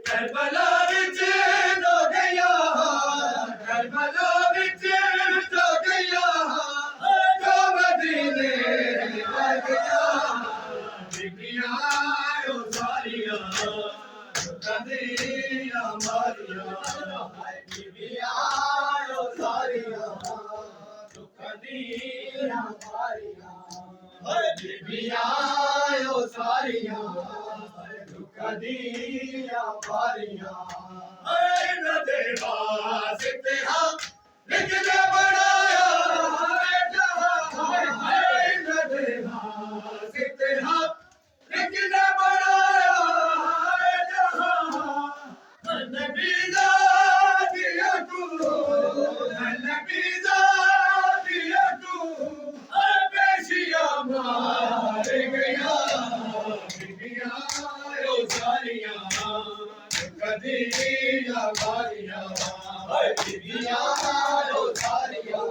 ਕਰਬਲਾ ਵਿੱਚ ਜੋ ਗਿਆ ਕਰਬਲਾ ਵਿੱਚ ਜੋ ਗਿਆ ਜੋ ਮਦੀਨੇ ਆ ਗਿਆ ਬੀਬੀਆਂ ਓ ਸਾਰੀਆਂ ਕਦੀਆਂ ਮਾਰੀਆਂ ਬੀਬੀਆਂ ਓ ਸਾਰੀਆਂ ਕਦੀਆਂ ਮਾਰੀਆਂ ਬੀਬੀਆਂ ਓ ਸਾਰੀਆਂ ਕਦੀਆਂ ਮਾਰੀਆਂ ਇਹਨਾਂ ਦੇ ਵਾਸਤੇ ਹਾਂ ਲਿਖਦੇ ਬਣਾਇਆ ਜਹਾਂ ਇਹਨਾਂ ਦੇ ਵਾਸਤੇ ਹਾਂ ਲਿਖਦੇ ਬਣਾਇਆ ਜਹਾਂ ਨਬੀ ਦਾ ਦਿਆ ਤੂੰ ਨਬੀ ਦਾ ਦਿਆ ਤੂੰ ਬੇਸ਼ੀਆ ਮਾਰ ਗਿਆ ਬੀਬੀਆਂ ਓ ਸਾਰੀਆਂ ਕਦੀਆਂ ਮਾਰੀਆਂ ਬੀਬੀਆਂ ਓ ਸਾਰੀਆਂ